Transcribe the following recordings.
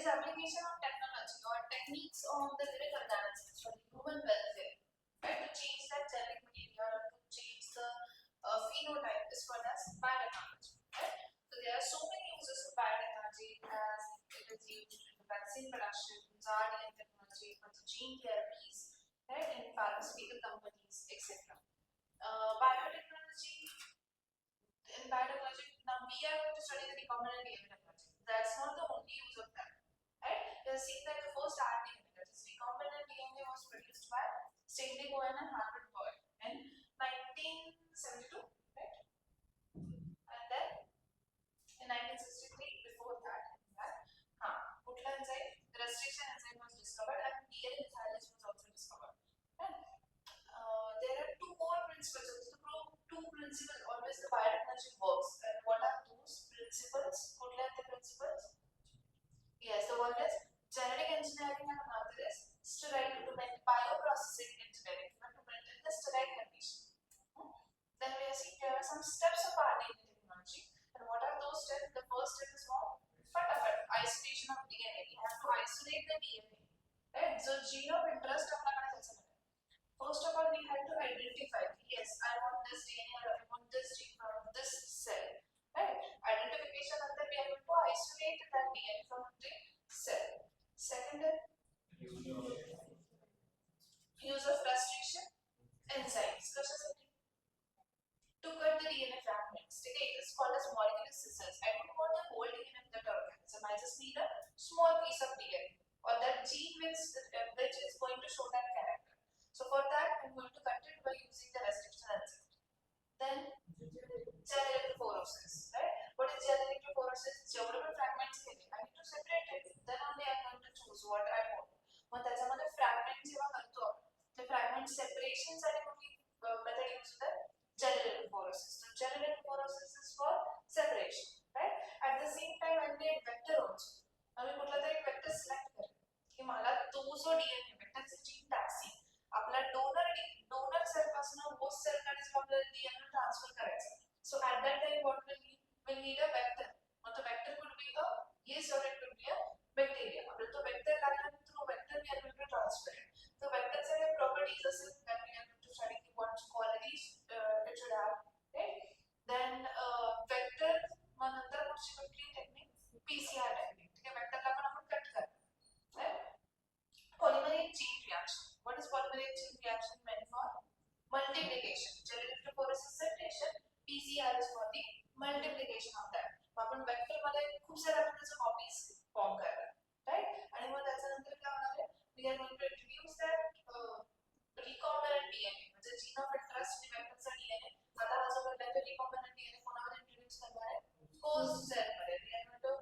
is application of technology or techniques on the lyrical analysis for human welfare, right? To change that genetic material, to change the phenotype is called as biotechnology, right? So there are so many uses of biotechnology as it is used in the vaccine production, RNA technology, for the gene therapies, right, in pharmaceutical companies, etc. Biotechnology, in biotechnology, now we are going to study the recombinant DNA technology. That's not the only use of that, right? We have seen that the first RNA, that is recombinant DNA, was produced by Stanley Cohen and Harvard Boyd in 1972, right? And then in 1963, before that, Putla enzyme, the restriction enzyme was discovered, and DNA methylase was also discovered. And there are two more principles. To prove two principles, always the biotechnology works. And what are those principles? Putla the principles. Yes, the one is genetic engineering and another is sterile bioprocessing engineering, to maintain the sterile condition. Then we are seeing there are some steps of RNA technology. And what are those steps? The first step is what? Isolation of DNA. We have to isolate the DNA. Right? So gene of interest first of all we have to identify, yes, I want this DNA or I want this gene from this cell. Right? Identification and then we are going to isolate that DNA from the cell. Second is use of frustration enzymes. To cut the DNA fragments. Okay, it's called as molecular scissors. I don't want the whole DNA of that organism. I just need a small piece of DNA or that gene which is going to show that character. So for that, I'm going to cut it by using the restriction enzyme. Then gel electrophoresis, right? What is gel electrophoresis? Geographical fragments. I need to separate it. Then only I'm going to choose what I want. मग त्याच्यामध्ये fragments जेव्हा करतो ते fragment separation साठी कुठली method use होतात? Gel electrophoresis. So gel electrophoresis is for separation, right? At the same time, I need vector also. आम्ही कुठला तरी vector select करेल की मला तो जो DNA vector चे gene taxi आपला donor cell पासून host cell कडे जो आपल्याला DNA transfer करायचा. So at that time what we'll need a vector. Now the vector could be a yeast or it could be a bacteria. आपल्याला तो vector लागला through vector we are going to transfer it. So vector चे properties असेल that we are going to study what qualities it should have, right? Then vector नंतर पुढची कुठली technique PCR technique. ठीक आहे, vector ला आपण कट करतो. Polymerase chain reaction. What is polymerase chain reaction meant for? Multiplication. Gel electrophoresis separation. PCR is for the multiplication of that. आपण vector मध्ये खूप सारे आपण त्याचे copies form करणार, right? आणि मग त्याच्यानंतर काय होणार आहे? We are going to introduce that recombinant DNA. म्हणजे gene of interest आणि vector चा DNA. आता हा जो recombinant DNA कोणामध्ये introduce करणार आहे? Host cell मध्ये. We are going to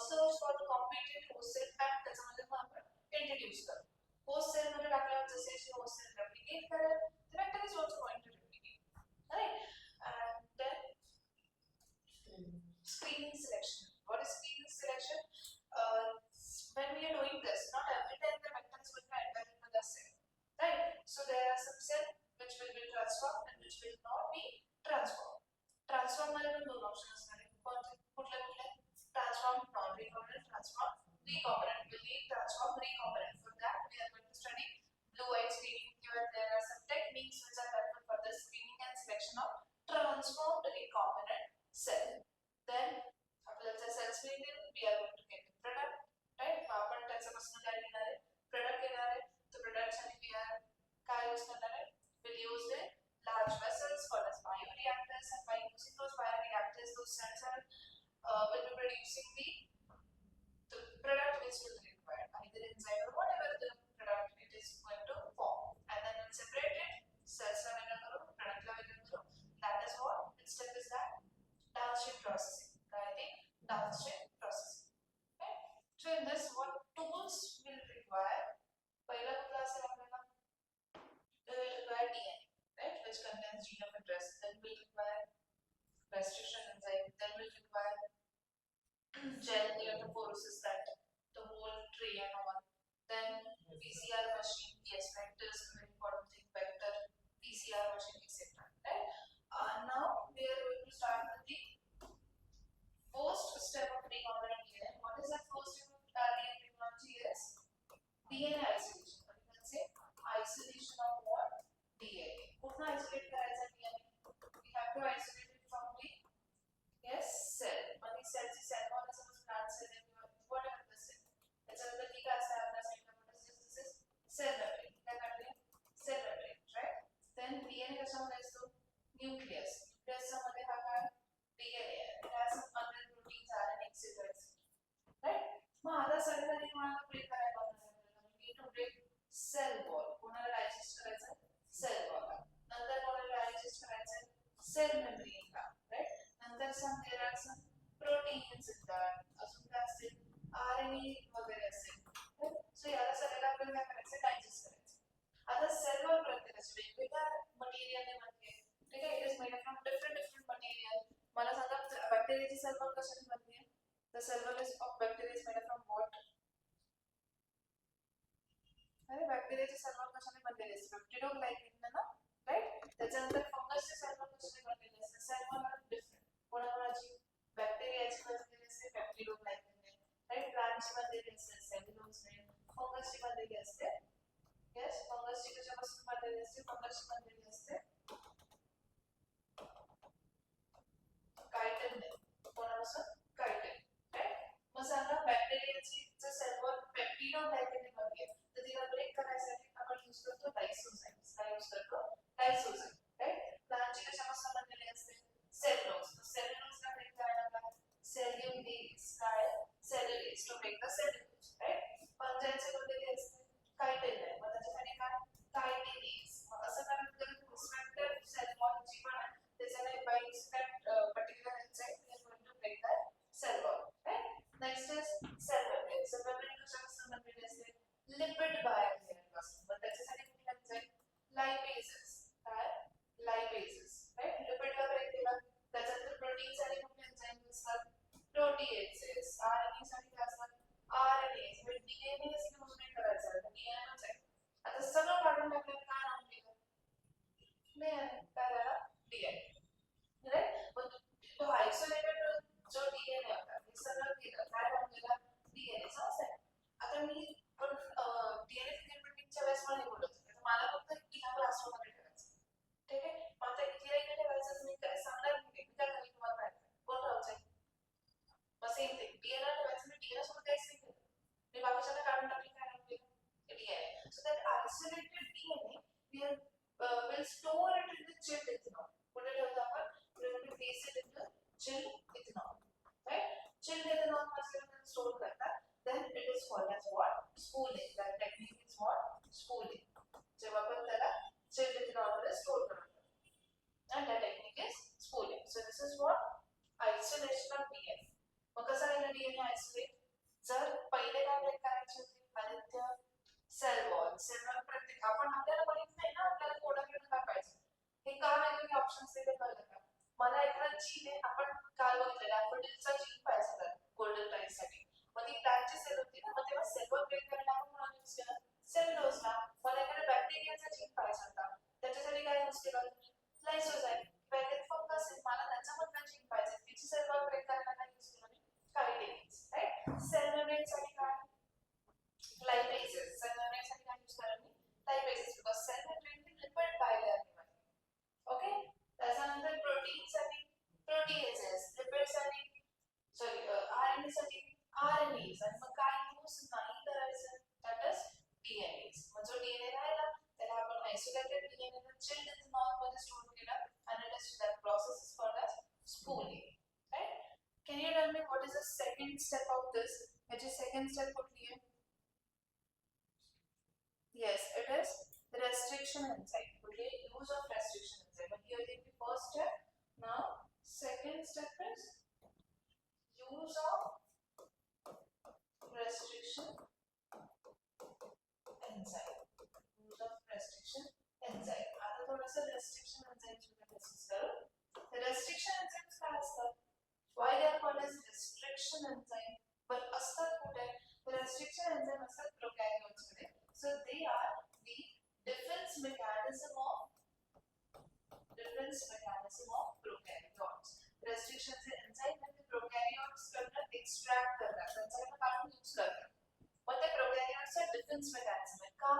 search for the competent host cell and त्याच्यामध्ये मग आपण introduce करू. Host cell मध्ये टाकल्यावर जसे host cell replicate करेल, the vector is also going to replicate, right? And then screening selection. What is screening selection? When we are doing this, not every time the vector is going to enter into the cell, right? So there are some cells which will be transformed and which will not be transformed. Transform मध्ये पण दोन option असणार आहेत. कुठले transform non-recombinant, transform recombinant. We need transform recombinant. For that we are going to study blue white screening. Here there are some techniques which are helpful for the screening and selection of transformed recombinant cell. Then आपल्याला cell screening we are going to get the product, right? आपण त्याच्यापासून काय घेणार आहे? Product घेणार आहे. तो product साठी we are काय use करणार आहे? We'll use the large vessels called as bioreactors, and by using those bioreactors, those cells will be producing the product which will be required, either enzyme or whatever the product it is going to form, and then we'll separate it. Cells available, product available. That is what its step is that downstream processing. Downstream processing. Okay. So in this, what tools will require? पहिला कुठला असेल आपल्याला? We will require DNA, right, which contains gene of interest. Then we'll require restriction enzyme. Then we'll require gel electrophoresis, that the whole tray and all. Then PCR machine, yes, vector is very important thing. Vector, PCR machine, etc. Right? Now we are going to start with the first step of recombinant DNA. What is that first step of DNA? cell membrane La, right? नंतर there are some proteins in that, अजून काय असेल, RNA वगैरे असेल, सो याला सगळ्याला आपल्याला काय करायचं, डायजेस्ट करायचं. आता सेल वॉल प्रत्येकाचे वेगवेगळ्या मटेरियलने बनते, ठीक आहे. It is made from different material. मला सांगा बॅक्टेरियाची सेल वॉल कशाने बनते? The cell wall is of bacteria is made from what? अरे बॅक्टेरियाची सेल वॉल कशाने बनलेली असते? पेप्टिडोग्लायकॅन ना, राईट. त्याच्यानंतर फंगसची सेल वॉल कशाने बनलेली असते? Cell wall are different. कोणाकोणाची? बॅक्टेरियाची बनलेली असते पेप्टिडोग्लायकॅनने, राईट. प्लांटची बनलेली असते सेल्युलोजने, फंगसची बनलेली असते, यस, फंगसची कशापासून बनलेली असते? फंगसची बनलेली असते कायटिनने. कोणापासून? Chitin, right. मग सांगा बॅक्टेरियाची जर सेल वॉल पेप्टिडोग्लायकॅनने बनली आहे तर तिला ब्रेक करायसाठी आपण यूज करतो लायसोझाइम्स. काय यूज करतो? लायसोझाइम, राईट. प्लांटची कशापासून बनलेली असते? सेल्युलोज. सेल्युलोजला ब्रेक करायला काय? सेल्युलेज. काय? Cellulase to break the cellulose, right. फंजाईची बनलेली असते कायटिन. मग त्याच्यासाठी काय? कायटिनेज. मग असं काय करतो? रिस्पेक्टिव्ह सेल वॉल जी पण आहे त्याच्याने bye that particular enzyme we are going to break that cell wall, right? Next is cell membrane. Cell membrane कशापासून बनलेली असते? लिपिड बायोलेयर पासून. मग त्याच्यासाठी कुठली एन्झाइम? लायपेजेस. काय? Lipases, right. लिपिडला ब्रेक केला. त्याच्यानंतर प्रोटीन्स आणि कुठले एन्झाइम असतात? प्रोटीएजेस. आरएनए साठी काय असतात? आरएनएज. म्हणजे डीएनए यूज नाही करायचा, डीएनए च आहे. आता सगळं काढून टाकलं, काय नाव दिलं? डीएनए. काय झाला? DNA, right. पण तो आयसोलेटेड जो डीएनए होता हे सगळं केलं, काय बनलेला? डीएनए चा सेट. आता मी पण डीएनए फिंगरप्रिंटिंगच्या वेळेस पण हे बोलत होते, मला फक्त ह्या क्लासरूममध्ये ठेवायचं, ठीक आहे. मग आता इथे इथे ठेवायचं मी काय सांगणार नाही, मी काय करेन तुम्हाला काय कोण राहायचं. मग सेम थिंग डीएनए ठेवायचं, मी डीएनए सोबत काहीच नाही केलं, मी बाकीच्याला काढून टाकली, काय राहिलं? DNA. So that isolated DNA will store it in the chilled ethanol. Put it on the upper, we will place it in the chilled ethanol, right? Chilled ethanol must be stored करता, then it is called as what? Spooling. That technique is what? Spooling. जेव्हा आपण त्याला chilled ethanol मध्ये store करतो, and that technique is spooling. So this is what? Isolation of DNA. मग कसं आहे DNA isolate? जर पहिले काय ब्रेक करायचे होते? Aditya cell wall. Cell wall प्रत्येक आपण आपल्याला माहित नाही ना आपल्याला कोणाकडे टाकायचं, हे का वेगवेगळे ऑप्शन्स दिले कळलं का? मला एखादा जीन आहे, आपण काल बघितलं डॅफोडिलचा जीन पाहिजे होता गोल्डन टाईम साठी, मग ती प्लांटची सेल होती ना, मग तेव्हा सेल वॉल ब्रेक करायला आपण कोणाला यूज केलं? सेल्युलोजला. मला एखादा बॅक्टेरियाचा जीन पाहिजे होता, त्याच्यासाठी काय यूज केलं? लायसोझाइम. वगैरे फंगस आहे, मला त्याच्यामधला जीन पाहिजे, तिची सेल वॉल ब्रेक करायला काय यूज केलं? कायटिनेज, राईट. सेल मेम्ब्रेन साठी काय? लायपेजेस. सेल मेम्ब्रेन साठी काय यूज करायला? लायपेजेस, बिकॉज सेल मेम्ब्रेन ही लिपिड बायलेयर आहे. ओके. त्याच्यानंतर प्रोटीन साठी प्रोटीएजेस, लिपिड साठी सॉरी आरएनए साठी आरएनएज, आणि मग काय यूज नाही करायचं? That is DNAs. मग जो डीएनए राहिला त्याला आपण आयसोलेटेड डीएनए ला चिल्ड इथेनॉल मध्ये स्टोअर केला, and it is that process is called as spooling, right? Can you tell me what is the second step of this? Which is second step कुठली आहे? Yes, it is restriction enzyme. Okay, use of restriction enzyme. But here take the first step. Now, second step is use of restriction enzyme. Use of restriction enzyme. आता थोडासा restriction enzyme मध्ये discuss करू. Restriction enzymes काय असतात? Why they are called as restriction enzyme? पण असतात कुठे? Restriction enzyme असतात prokaryotes मध्ये. So they are the defense mechanism of prokaryotes. Restriction enzyme म्हणजे prokaryotes कडनं extract करतात, त्यांच्याकडनं काढून यूज करतात. पण ते prokaryotes चा defense mechanism आहे का?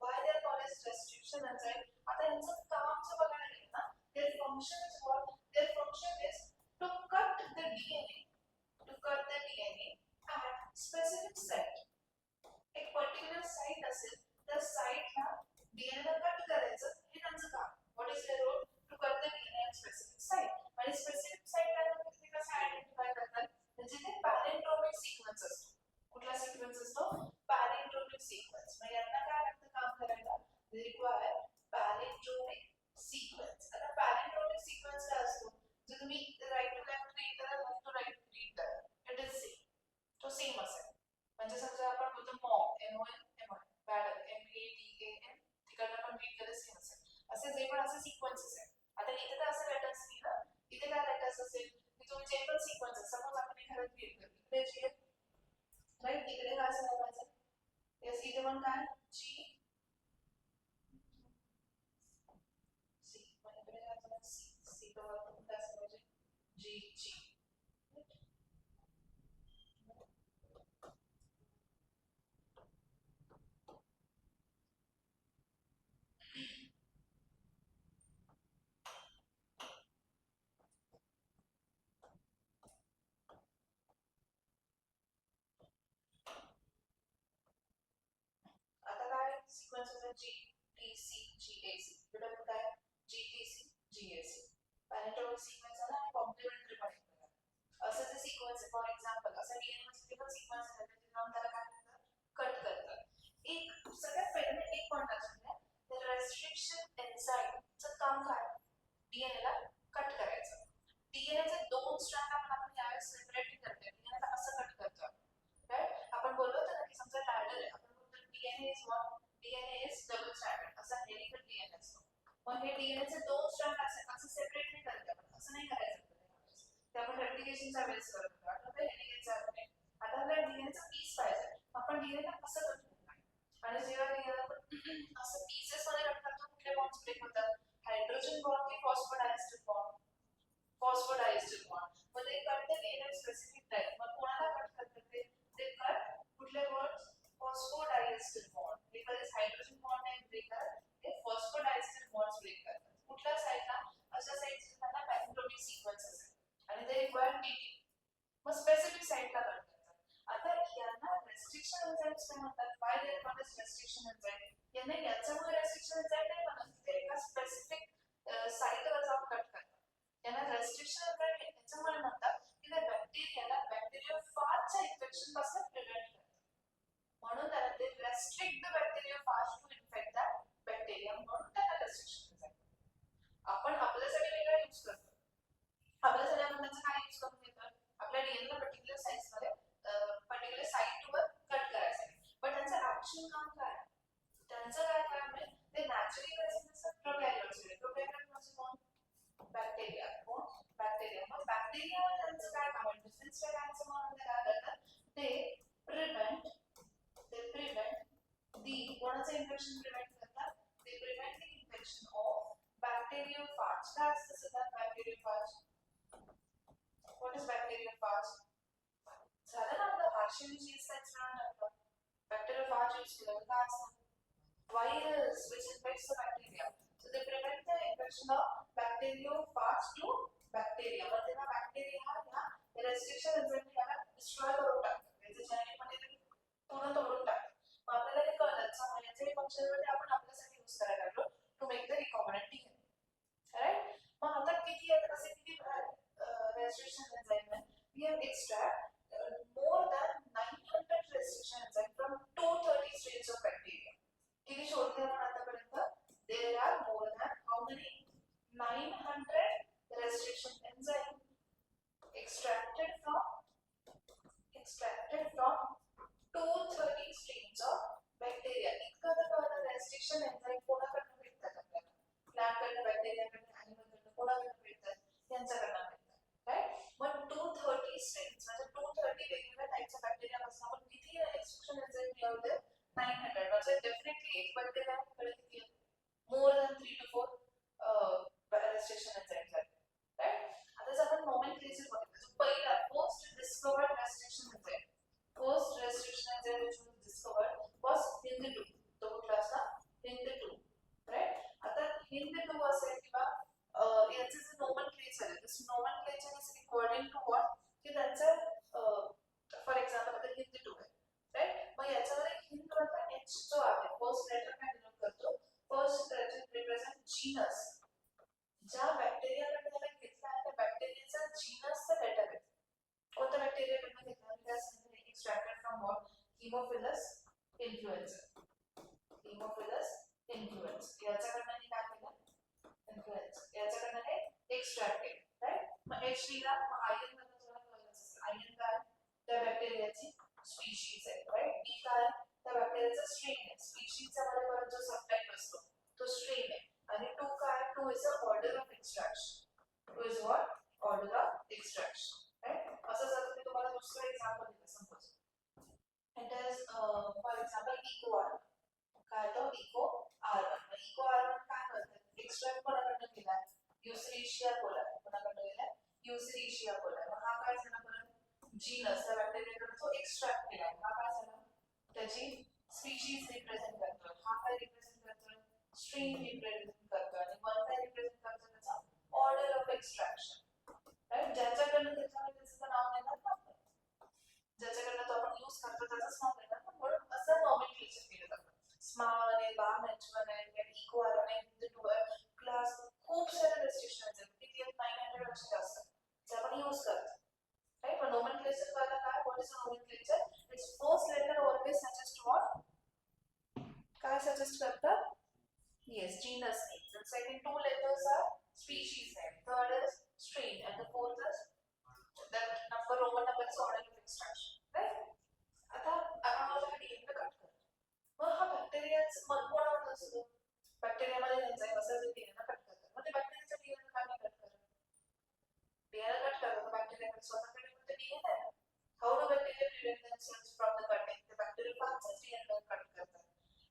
Why they are called as restriction enzyme? आता यांचं काम जर बघायला गेलं ना, their function is what? Their function is to cut the DNA at specific site. एक पर्टिक्युलर साइट असेल, त्या साइटला डीएनए ला कट करायचं, हे त्यांचं काम. What is their role? To cut the DNA at specific site. आणि स्पेसिफिक साइटला ते कसं आयडेंटिफाय करतात? म्हणजे ते पॅरेंट्रोमिक सिक्वेन्स असतो. कुठला सिक्वेन्स असतो? पॅरेंट्रोमिक सिक्वेन्स. मग यांना काय लागतं काम करायला? They require palindromic sequence. आता पॅरेंट्रोमिक सिक्वेन्स GG. आता काय सिक्वेन्स होता GTC GAC बेटा काय GTC GAC पॅरेंटल सिक्वेन्स आहे आणि कॉम्प्लिमेंटरी पण असं जे सिक्वेन्स फॉर एक्झाम्पल असं डीएनए मध्ये पण सिक्वेन्स आहे त्याचे नाव त्याला काय म्हणतात कट करतात एक सगळ्यात पहिले एक पॉइंट असतो तर रेस्ट्रिक्शन एन्झाइमचं काम काय डीएनए ला कट करायचं डीएनए चे दोन स्ट्रँड आपण यावेळेस सेपरेट करते डीएनए ला असं कट करतो राइट आपण बोललो होतो ना की समजा लॅडर आहे आपण बोलतो DNA is what DNA is double stranded असा हेलिकल डीएनए असतो मग हे डीएनए चे दोन स्ट्रँड असं सेपरेट नाही करत आपण असं नाही करायचं ते आपण रेप्लिकेशनच्या वेळेस करतो आता हेलिकेजचा आहे आता आपल्याला डीएनएचा पीस पाहिजे आपण डीएनए ला कसं कट करणार आणि जेव्हा डीएनए असं पीसेस मध्ये कट करतो कुठले बॉन्ड्स ब्रेक होतात हायड्रोजन बॉन्ड की फॉस्फोडायस्टर बॉन्ड फॉस्फोडायस्टर बॉन्ड मग ते करते डीएनए स्पेसिफिक टाइप मग कोणाला कट करते ते कट कुठले bonds phosphodiester bond because hydrogen bond आहे ब्रेक करत ते फॉस्फोडायस्टर बॉन्ड्स ब्रेक करतात कुठल्या साइडला अशा साइडचे त्यांना पॅथोलॉजिक सिक्वेन्स असेल आणि ते रिक्वायर टीटी मग स्पेसिफिक साइटला कट करतात आता यांना रेस्ट्रिक्शन एन्झाइम्स काय म्हणतात why they are not restriction enzyme यांना याच्यामुळे रेस्ट्रिक्शन एन्झाइम नाही म्हणत ते एका स्पेसिफिक साइटवर जाऊन कट करतात यांना रेस्ट्रिक्शन एन्झाइम याच्यामुळे म्हणतात की ते बॅक्टेरियोफाजच्या इन्फेक्शन पासून प्रिव्हेंट करतात म्हणून त्याला ते restrict the bacteriophage to infect that bacteria म्हणून त्याला रेस्ट्रिक्शन एन्झाइम आपण आपल्यासाठी वेगळा यूज करतो आपल्यासाठी आपण त्याचा काय यूज करून घेतो आपल्या डीएनए ला पर्टिक्युलर साइज मध्ये पर्टिक्युलर साइटवर कट करायसाठी पण त्यांचं ऍक्शन काम काय त्यांचं काय काम आहे ते नॅचरली प्रेझेंट असतात प्रोकॅरियोट्स प्रोकॅरियोट म्हणजे कोण बॅक्टेरिया कोण बॅक्टेरिया मग बॅक्टेरिया त्यांचं काय काम आहे डिफरन्स काय म्हणून ते काय करतात ते प्रिव्हेंट दी कोणाचं इन्फेक्शन प्रिव्हेंट करतात ते प्रिव्हेंट द इन्फेक्शन ऑफ बॅक्टेरियोफाज काय असतं सध्या बॅक्टेरियोफाज What is bacteriophage? झालं ना आपलं Hershey's sex round bacteriophage use केलं तर काय असतं virus which infects the bacteria so they prevent the infection of bacteriophage to bacteria मग तेव्हा bacteria ह्या restriction enzyme याला destroy करून टाकतात त्याचे जेनेटिकमध्ये पूर्ण तोडून टाकतात मग आपल्याला हे कळलं याचे फंक्शन मध्ये आपण आपल्यासाठी यूज करायला लागलो to make the recombinant DNA right मग आता किती आहेत असे किती restriction enzyme we have extract more than 900 restriction enzyme from 230 strains of bacteria किती शोधले आपण आतापर्यंत there are more than how many 900 restriction enzyme extracted from 230 strains of bacteria इतका तर restriction enzyme कोणाकडून भेटतात आपल्याला प्लांट बॅक्टेरियाकडून ॲनिमलकडून कोणाकडून भेटतात त्यांच्याकडून right but 230 strains म्हणजे 230 वेगवेगळ्या टाइप्स ऑफ बॅक्टेरिया पासून आपण किती एक्सट्रॅक्शन एन्झाइम ठेवले 900 म्हणजे डेफिनेटली एक बॅक्टेरिया कडे किती more than 3 to 4 restriction enzymes आहेत राइट आता जर आपण नोमेनक्लेचर बघितलं जो पहिला first discovered restriction enzyme first restriction enzyme which was discovered was HindII तो कुठला असता HindII राइट आता HindII असेल किंवा याचे जे नोमेनक्लेचर आहे this nomenclature is according to what की त्यांचं फॉर एक्झाम्पल आता HindII आहे राइट मग याच्यामध्ये हिंद मधला एच जो आहे फर्स्ट लेटर काय डिनोट करतो फर्स्ट लेटर रिप्रेझेंट जीनस ज्या बॅक्टेरियाकडे त्याला घेतला आहे त्या बॅक्टेरियाचा जीनसचं लेटर आहे कोणत्या बॅक्टेरियाकडे घेतला मी त्यास extracted from what Haemophilus influenzae याच्याकडनं मी काय केलं इन्फ्लुएन्स याच्याकडनं हे एक्स्ट्रॅक्टेड राइट मग एच ला आयन मधलं तुम्हाला कळलं आयन काय त्या बॅक्टेरियाची स्पीशीज आहे राइट डी काय त्या बॅक्टेरियाचा स्ट्रेन आहे स्पीशीजचा मध्ये परत जो सबटाइप असतो तो स्ट्रेन आहे आणि टू काय two is a order of extraction two is what order of extraction right असं जर मी तुम्हाला दुसरं एक्झाम्पल दिलं suppose it is for example Eco R काय तो इको आर1 काय करतात एक्स्ट्रॅक्ट कोणाकडनं केलाय युसेरिशिया कोला कोणाकडनं केलाय युसेरिशिया बोललाय. मग हा काय झाला बरं, जीनस त्या बॅक्टेरियाकडे तो एक्स्ट्रॅक्ट केला. हा काय झाला, त्याची स्पीशीज रिप्रेझेंट करतोय. हा काय रिप्रेझेंट करतोय, स्ट्रेन रिप्रेझेंट करतोय. आणि वन काय रिप्रेझेंट करतोय, त्याचा ऑर्डर ऑफ एक्स्ट्रॅक्शन. राईट, ज्याच्याकडनं त्याचं नाव देतात ना, ज्याच्याकडनं तो आपण यूज करतो त्याचंच नाव देतात ना, म्हणून असं नॉमेनक्लेचर केलं जातं. स्मॉल आहे, बाम H1 आहे, इको आहे, टू आहे, क्लास खूप सारे रेस्ट्रिक्शन्स आहेत. किती आहेत, 900 पेक्षा जास्त जे आपण यूज करतो. राईट, पण नॉमेनक्लेचर वाला काय, what is nomenclature, it's first letter always suggest what, काय सजेस्ट करतात, yes, genus names. And second two letters are species name. Third is strain, and the fourth is that number, Roman number is order of extraction. Right? आता आपण माझ्या DNA cut करतो. मग हा बॅक्टेरियाच कोणामध्ये असतो, बॅक्टेरियामध्ये enzyme असेल जे DNA cut करतात. मग ते बॅक्टेरियाचा DNA का नाही कट करत, डीएनए कट करतात बॅक्टेरियामध्ये स्वतःकडे पण डीएनए आहे. How do bacteria prevent themselves from the cutting, the bacteria फारच डीएनए कट करतात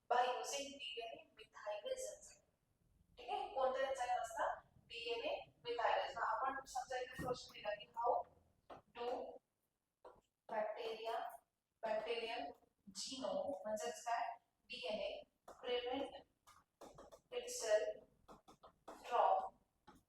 by using DNA methylase enzyme. ठीक आहे, कोणते एन्झाइम असतात, डीएनए मिथाइलेज. आपण समजा इथे क्वेश्चन दिला की हाऊ डू बॅक्टेरियल जीनोम म्हणजेच काय, DNA prevent itself from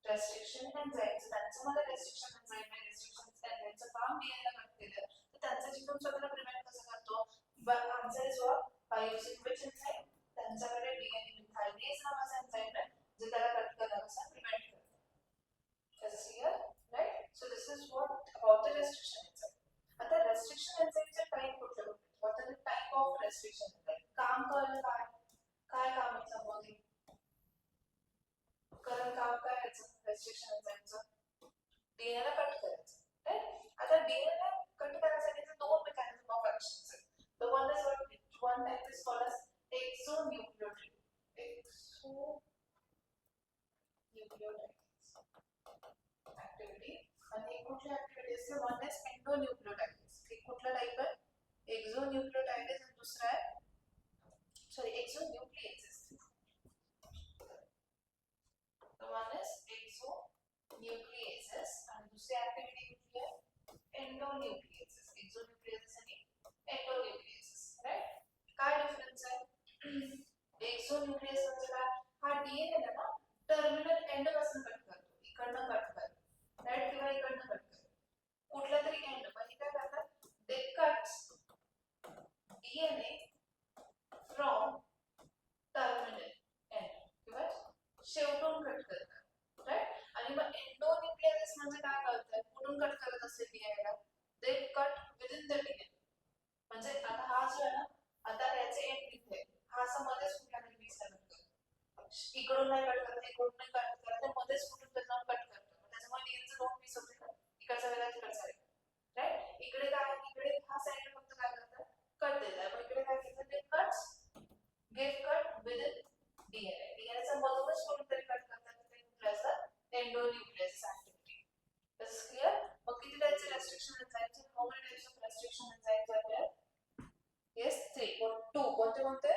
restriction enzymes. त्यांच्यामध्ये रेस्ट्रिक्शन एन्झाइम आहे, रेस्ट्रिक्शन एन्झाइमचं काम डीएनए कट केलं तर त्यांचं जीनोम स्वतःला प्रिव्हेंट कसं करतो, but answer is what, by using which enzyme, त्यांच्याकडे डीएनए मिथाइलेज नावाचा एन्झाइम आहे जे त्याला कट करण्यापासून प्रिव्हेंट करतो. Is clear, right? So this is what about the restriction enzyme. आता restriction enzyme चे टाइप कुठले कुठले, what are the type of restriction enzyme, काम करणं काय काय काम आहे समोर, कारण काम काय आहे restriction enzyme चं, डीएनए ला कट करायचं. राईट, आता डीएनए ला कट करण्यासाठी दोन मेकॅनिझम ऑफ ऍक्शन्स आहेत. The one is one type is called as exonucleotide. Activity आणि एक कुठली ऍक्टिव्हिटी असते, वन इज एंडोन्यूक्लियोटाइडेस. एक कुठला टाइप आहे, एक्झोन्यूक्लियोटाइडेस, आणि दुसरा आहे sorry एक्झोन्यूक्लिएसेस. The one is exonucleases आणि दुसरी ऍक्टिव्हिटी कुठली आहे, एंडोन्यूक्लिएसेस. एक्झोन्यूक्लिएसेस आणि एंडोन्यूक्लिएसेस. राईट, काय डिफरन्स आहे, एक्झोन्यूक्लिएस म्हणजे काय, हा डीएनए ना टर्मिनल एंड पासून कट करतो, इकडनं कट करतो. राईट, किंवा इकडनं कट करतो, कुठला तरी एंड. म्हणजे काय करतात, ते cuts DNA from terminal and किंवा शेवटून कट करतात. राईट, आणि मग एंडोन्यूक्लिएसेस म्हणजे काय करतात, कुठून कट करत असते डीएनए ला, ते कट विदिन द डीएनए. म्हणजे आता हा जो आहे ना, आता याचे एंड इथे, हा असं मध्येच कुठला तरी पीस कट करतो, इकडून नाही कट करत, इकडून नाही कट करत, मध्येच कुठून त्याला कट करतो. त्याच्यामुळे डीएनएचे दोन पीस होते, इकडचा वेगळा तिकडचा वेगळा. राईट, इकडे काय, इकडे हा साइड फक्त काय करतात, कट देतात. मग इकडे काय करतात, ते cuts get cut within DNA, डीएनएचा मधूनच कुठून तरी कट करतात. ते कुठले असतात, endonucleases activity. This is clear. मग किती टाइपचे restriction enzymes, how many types of restriction enzymes are there, yes 3 or 2. कोणते कोणते,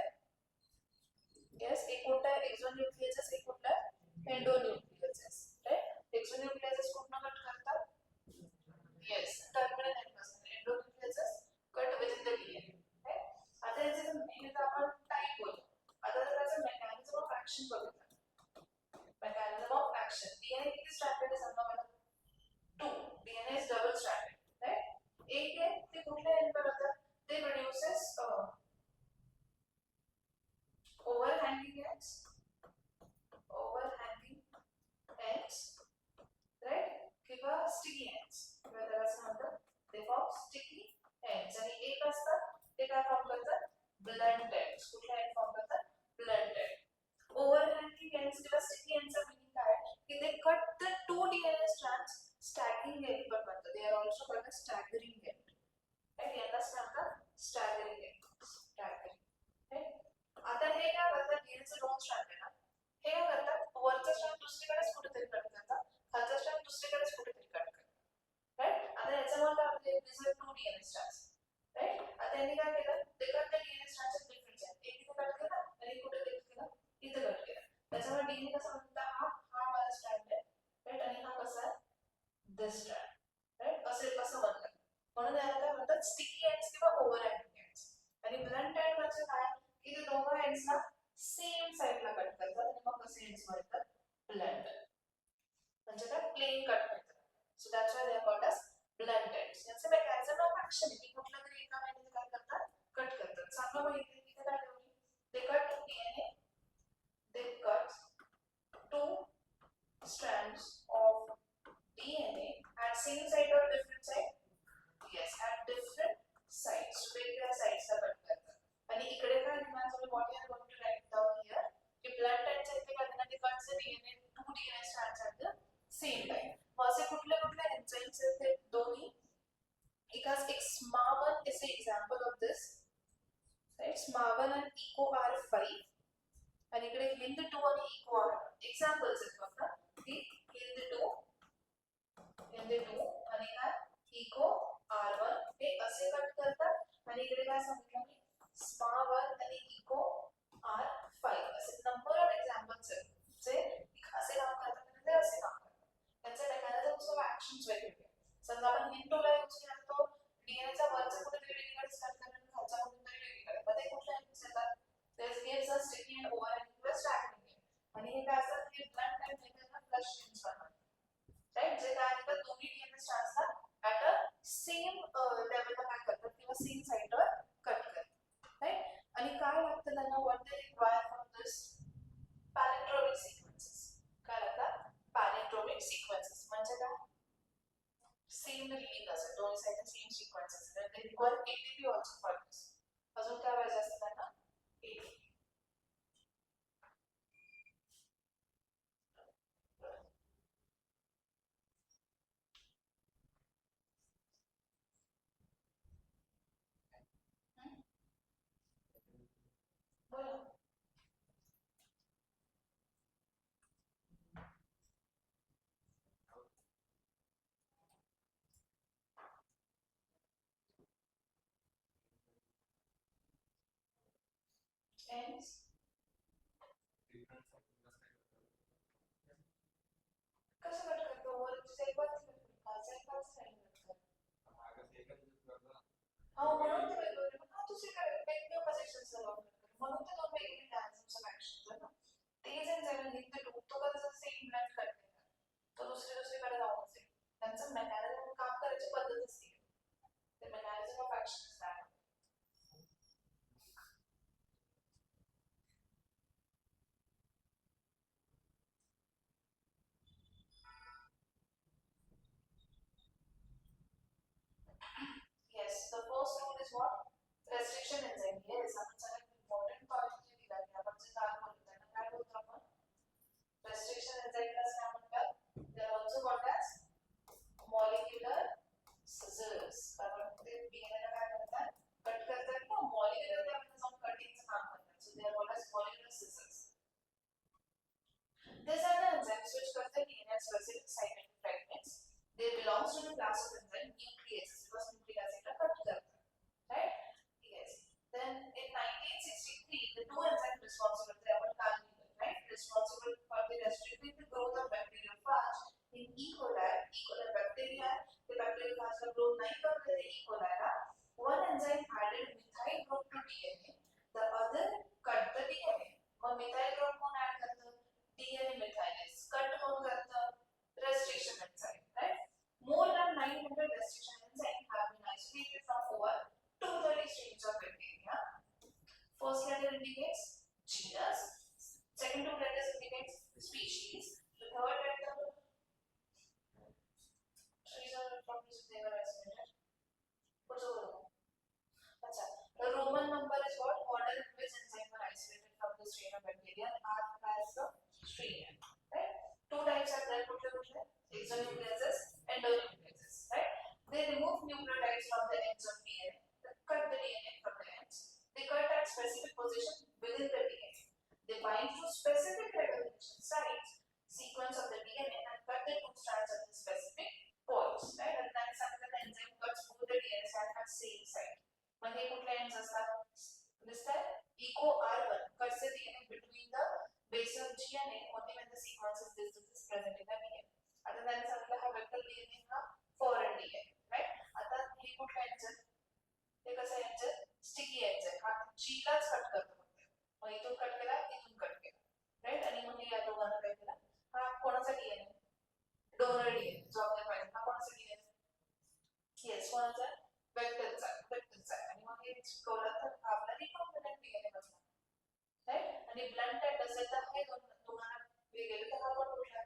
yes, एक कोणता आहे एक्झोन्यूक्लिएसेस, एक कुठला आहे एंडोन्यूक्लिएसेस. राईट, एक्झोन्यूक्लिएसेस कुठनं कट करतात, yes टर्मिनल एंड पासून, endonucleases cut within the DNA. Right, आता याचे नेहमीच आपण टाइप बोलतो. आता जर त्याचं मेकॅनिझम ऑफ ऍक्शन बघितलं, मेकॅनिझम ऑफ ऍक्शन, डीएनए किती स्ट्रँडेड आहे सांगा मला, 2. DNA is double stranded. Right, एक आहे ते कुठल्या एंड पर होतात, ते प्रोड्युसेस overhanging ends, right, किंवा sticky ends, किंवा त्याला असं म्हणतात they form sticky ends. आणि एक असतात ते काय फॉर्म करतात, blunt ends. कुठला एंड फॉर्म करतात, blunt end. Overhanging ends किंवा sticky ends चा मीनिंग काय आहे की they cut the two DNA strands stacking end पण म्हणतात. They are also called as staggering end. right, यालाच म्हणतात staggering end. staggering. right, आता हे काय करतात, डीएनएचे दोन स्ट्रँड आहे ना, हे काय करतात, वरचा स्ट्रँड दुसरीकडेच कुठेतरी कट करतात, खालचा स्ट्रँड दुसरीकडेच कुठेतरी कट करतात. राईट, आता याच्यामुळे काय होते, this are two DNA strands. Right, आता यांनी काय केलं, ते cut the DNA strands different आहेत. एक इथे कट केला आणि कुठे कट केला, इथे कट केला. त्याच्यामुळे डीएनए कसा बनतो, हा माझा स्ट्रँड आहे. राईट, आणि हा कसा आहे, दिस प्लेन कट मिळतात. So that's why they are called as blunt ends. यांचे मेकॅनिझम ऑफ ऍक्शन आहे की कुठलं तरी एका वेळेने काय करतात, कट करतात. चांगलं माहिती आहे की काय ठेवली, they cut DNA, they cut two strands of DNA at same site or different site? Yes, at different sites. वेगवेगळ्या sites ला कट करतात. आणि इकडे काय लिहिणार तुम्ही, what you are going to write down here, की blunt ends आहेत ते काय ते cut DNA, two DNA strands at the same time. मग असे कुठले कुठले enzymes आहेत ते दोन्ही, because एक SMA1 is an example of this, right? SMA1 and EcoR5 आणि इकडे HindII आणि EcoR1 examples आहेत फक्त की HindII आणि काय EcoR1 हे असे कट करतात आणि इकडे काय सांगितलं मी, SMA1 आणि EcoR5 असे नंबर ऑफ एक्झाम्पल्स आहेत जे असे काम करतात आणि ते असे काम करतात. त्यांचे मेकॅनिझम्स ऑफ ऍक्शन्स वेगवेगळे. समजा आपण HindII ला यूज केला तो डीएनएचा वरचा कुठेतरी वेगळीकडे स्टार्ट करतात आणि खालचा कुठेतरी वेगळीकडे, मध्ये कुठल्या यूज येतात, this gives us sticky and over and twist acting. आणि हे काय असतात की blunt and mechanism flush change करतात, राइट? जे काय असतात दोन्ही डीएनए स्ट्रँड्सला ऍट अ सेम लेवलला काय करतात किंवा सेम साइटवर कट करतात, राइट? आणि काय लागतं त्यांना, what they require from this, palindromic sequences. काय लागतात, पॅलिंड्रोमिक सिक्वेन्सेस म्हणजे काय, सेम रिलीज असेल दोन्ही साइडला same sequences, they require ATP also for this. अजून काय पाहिजे असतं त्यांना, एटीपी. ends कसं कट करतो, वरची साइड वरची साइड खालची साइड करतो. हो म्हणून ते वेगवेगळे, पण दुसरी काय वेगवेगळ्या पोझिशन्स वापरतात म्हणून ते दोन वेगवेगळे मेकॅनिझम्स ऑफ ऍक्शन आहेत ना. ते जे जरा लिहिते तो कसं सेम ब्लंट कट करतात, तो दुसरीकडे जाऊन असेल, त्यांचं मेकॅनिझम काम करायची पद्धत असते, ते मेकॅनिझम ऑफ ऍक्शन असतात. Yes, the first rule is what? Restriction enzyme. Yes, आपण सगळ्यात important part जे दिला आहे आपण जे काय बोलतो त्यांना काय बोलतो आपण, restriction enzymes काय म्हणतात, they are also called as molecular scissors. कारण ते DNA ला काय करतात, कट करतात ना, molecular level जाऊन कटिंगचं काम करतात. So they are called as molecular scissors. These are the enzymes which cut the DNA at specific site and fragments. They belong to the class of enzyme nucleases because nucleic acid are cut करतात, right? Yes. Then in 1963, the two enzymes responsible for right, responsible for the restricting the growth of bacteriophage in E. coli bacteria, the bacteriophage grow नहीं करते थे E. coli ना, one enzyme added methyl group to DNA, the other cut the DNA. और methyl group कौन add करता है, DNA methylase, cut कौन करता, restriction enzyme, right? More than 900 restriction enzymes have been isolated from over 230 strains of bacteria. First letter indicates genus, second two letters indicates species, the third letter trees are from which they were isolated. What's over there? Achha, the Roman number is what, order in which enzyme were isolated from the strain of bacteria, R has the strain, right? Two types are there, exonucleases, endonucleases, right? They remove nucleotides from the ends of DNA, they cut the DNA from the ends, they cut at specific position within the DNA, they bind to specific recognition sites, sequence of the DNA and cut the two strands at the specific points, right? And that is something the enzyme cuts both the DNA strands at same site. When they put ends asतात, this time EcoR1 cuts the DNA between the base of DNA only when the sequence is this present in the DNA. आता त्यांनी सांगितलं हा vector DNA हा foreign DNA, right? आता हे कुठला enzyme, हे कसं enzyme, sticky enzyme, हा G लाच कट करतो फक्त, मग इथून कट केला इथून कट केला, राइट? आणि मग या दोघांना काय केला, हा कोणाचा DNA, डोनर कोणाचा आहे? वेक्टरचा आहे आणि मग हे शिकवलं तर आपला रिकॉम्बिनंट डीएनए बनणार, राईट. आणि ब्लंट एंड असेल तर हे तुम्हाला वेगळे तर हा पण कुठला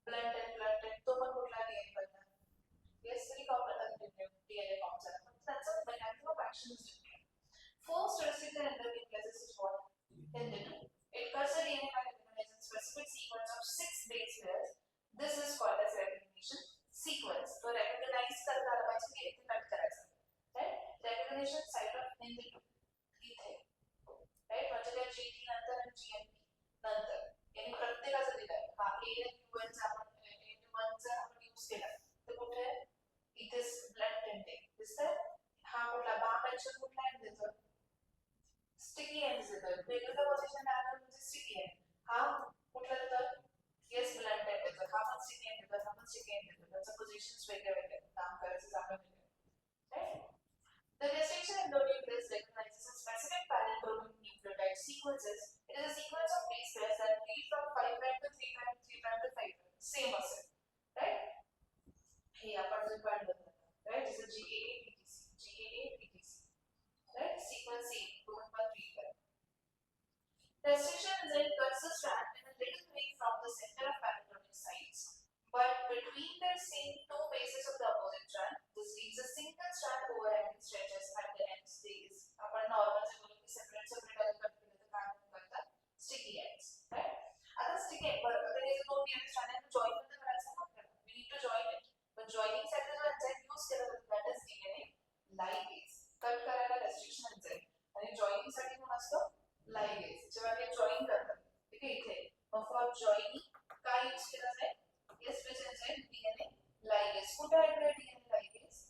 ब्लंट एंड तो पण कुठला डीएनए बनणार. येस, रिकॉम्बिनंट डीएनए फॉर्म झाला, पण त्याचा mechanism of action is different. First restricted endonucleases is what? ND2. It cuts the DNA by recognizing specific sequence of 6 base pairs. This is called as recognition sequence. तो recognize करता आला पाहिजे की इथे cut करायचं, right? Recognition site of ND2 इथे, right? म्हणजे त्या GT नंतर आणि GNP नंतर यांनी प्रत्येकाचं दिलंय. हा AN1 चा आपण यूज केला तर कुठे इथेच ब्लंट एंड दिसतंय. हा कुठला बाम ऍक्शन कुठला एंड देतो? स्टिकी एंड देतो. वेगवेगळ्या पोझिशन आला म्हणजे स्टिकी एंड. हा कुठला देतो? येस, ब्लंट एंड देतो. हा पण स्टिकी एंड देतो, हा पण स्टिकी एंड देतो. त्याचे पोझिशन्स वेगळे काम करायचं जागा वेगळे, right. The restriction endonuclease recognizes a specific palindromic nucleotide sequences. It is a sequence of base pairs that lead from 5' to 3', 3' to 5'. Same असेल, right? हे आपण जे पाहिलं, right? This is GAA-PTC, right? Sequence same, 2', 3'. Restriction then cuts the strand in a little way from the center of palindromic sites, but between the same two bases of the opposite strand, this leaves a single strand overhanging stretches at the ends. These आपण normal जे बोलतो की separate अगर cut केलं तर काय करतात? Sticky ends, right. आता sticky and बरोबर तर हे जो दोन डीएनए स्ट्रँड आहे तो जॉइन मध्ये करायचा आहे आपल्याला. We need to join it. पण जॉइनिंग साठी जो एन्झाइम यूज केला जातो that is DNA ligase. Cut करायला रेस्ट्रिक्शन एन्झाइम आणि जॉइनिंग साठी कोण असतं? लायगेज. जेव्हा ते जॉइन करतात, ठीक आहे, इथे मग फॉर जॉइनिंग काय यूज केला जाईल? येस, विच एन्झाइम? डीएनए लायगेज. कुठे आहे डीएनए लायगेज?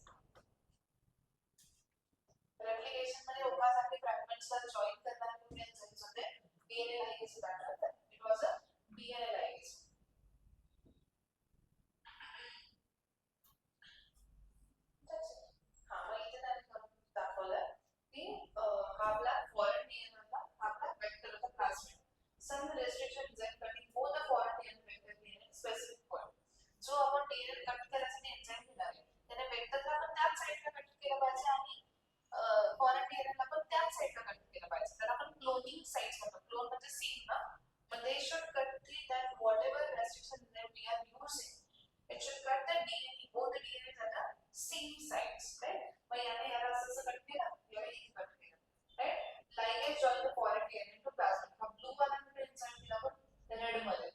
रेप्लिकेशन मध्ये ओकासारखे फ्रॅगमेंट्सला जॉइन करणारे कुठले एन्झाइम्स होते? डीएनए लायगेज होता. It was a DNA ligase. हा, मग इथे त्यांनी दाखवलं की हा आपला फॉरेन डीएनए होता, हा आपला वेक्टर होता, plasmid. Some restriction enzyme cutting both the foreign DNA and vector DNA at specific point. जो आपण DNA कट करायसाठी एन्झाइम घेणार आहे त्याने वेक्टरला पण त्याच साइडला कट केलं पाहिजे आणि फॉरेन डीएनएला पण त्याच साइडला कट केलं पाहिजे. तर आपण क्लोनिंग साइट्स म्हणतो. क्लोन म्हणजे सीन ना, but they should cut that whatever restriction enzyme we are using, it should cut the DNA, both the DNA at the same sites, right? मग याने याला असं कट केलं, याला इथे कट केलं, right? Ligase join the foreign DNA to plasmid. हा blue वाला enzyme दिला पण रेड मध्ये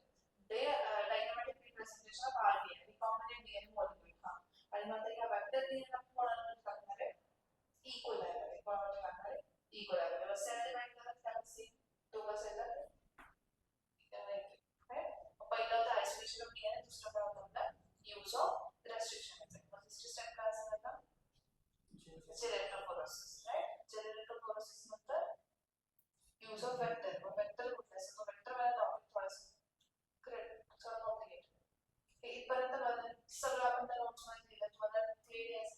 ते dynamic representation of rDNA, recombinant DNA molecule. हा, आणि मग आता या वेक्टर डीएनए आपण कोणाला टाकणार आहे? इकोलायला. कोणाला टाकणार आहे? इकोलायला. सेल डिवाइड करत त्याला सेम दोघं सेल आहेत. पहिला होता आयसोलेशन ऑफ डीएनए, दुसरा काय होता? Use of restriction enzyme. दुसरी स्टेप काय असेल आता? जेलेटोफोरोसिस, राइट. जेलेटोफोरोसिस नंतर यूज ऑफ वेक्टर. वेक्टर कुठला आहे? तो वेक्टर वाला टॉपिक थोडासा थोडा कॉम्प्लिकेटेड. हे इथपर्यंत बघा, सगळं आपण त्या नोट्स मध्ये दिलं. तुम्हाला क्लिअर आहे?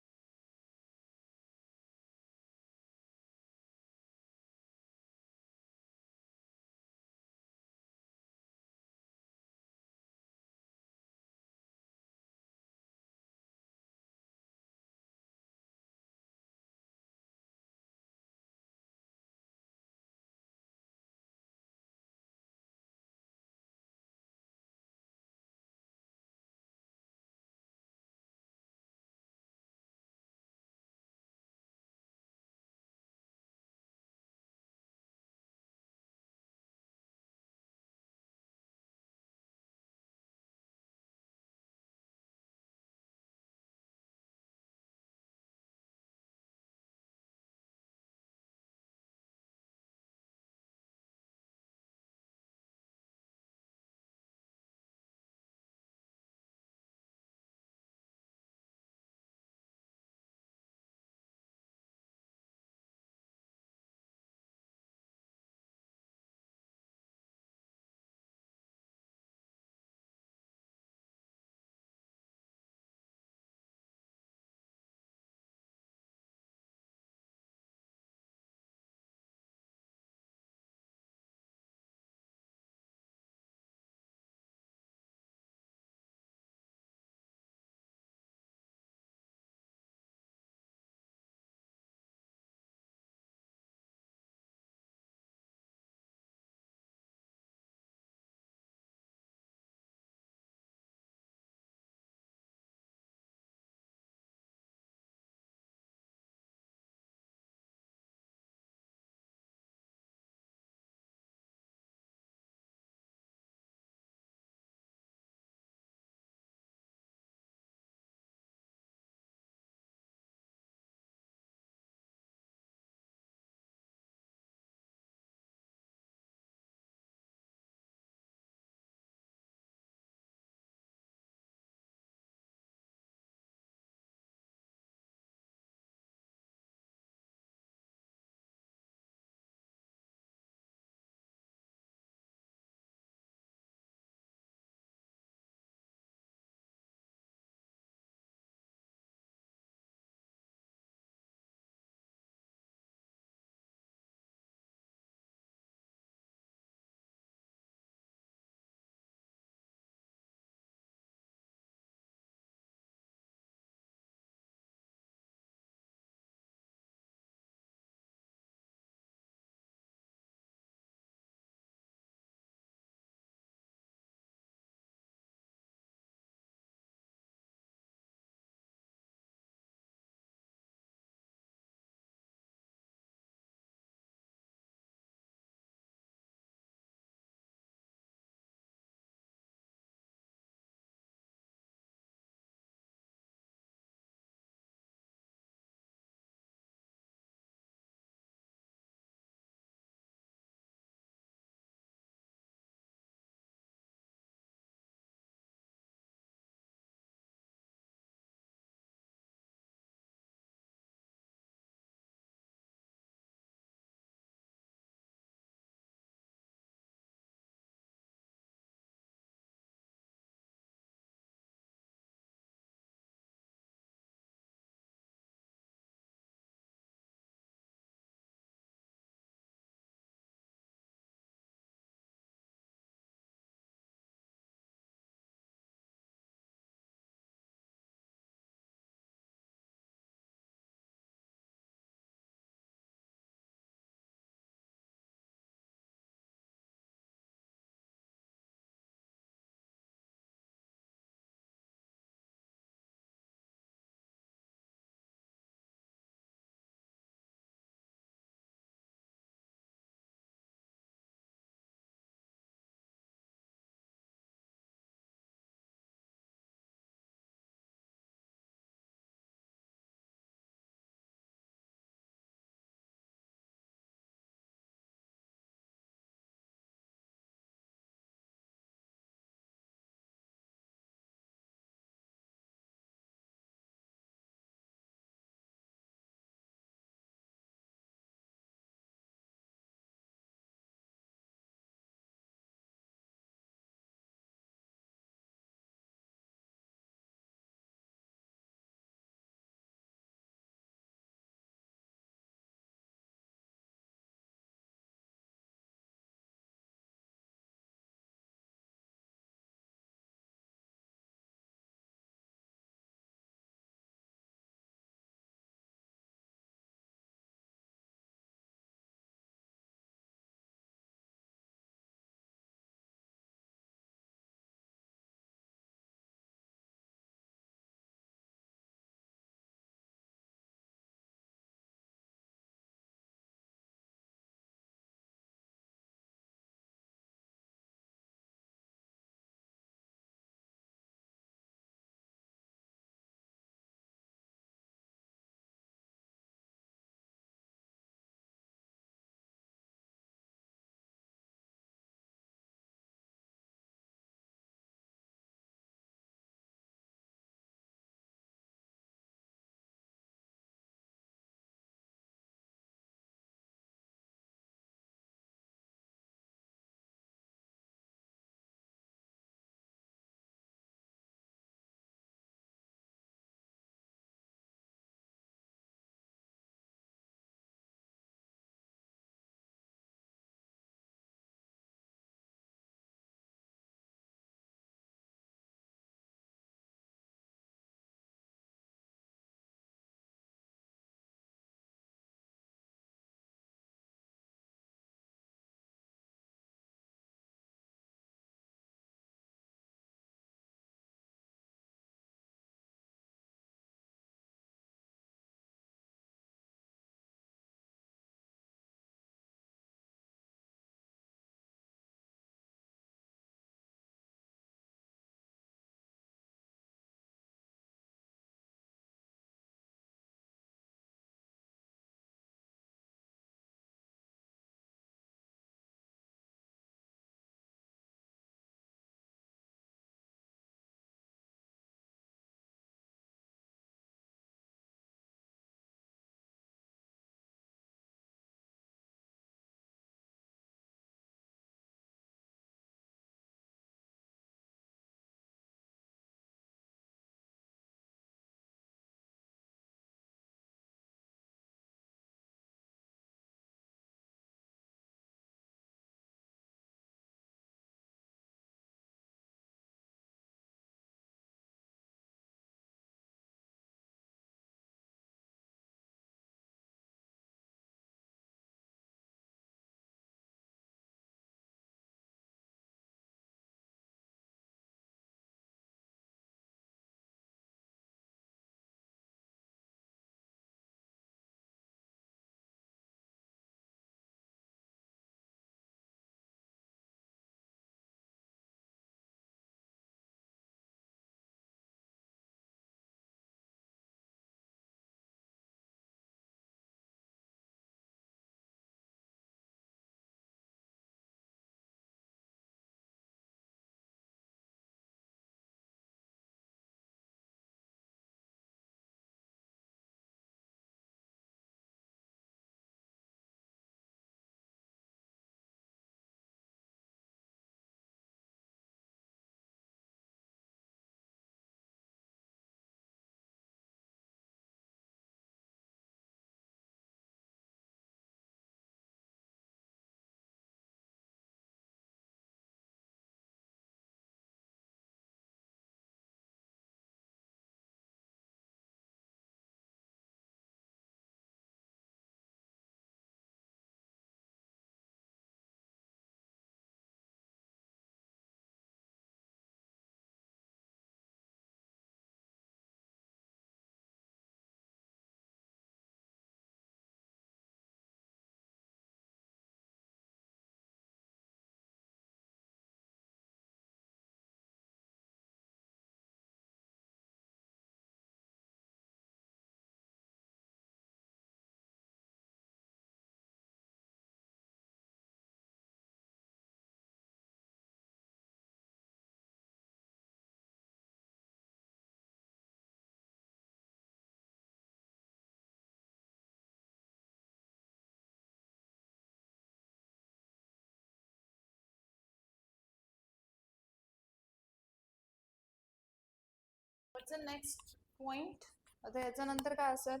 What's the next point? आता याच्यानंतर काय असेल?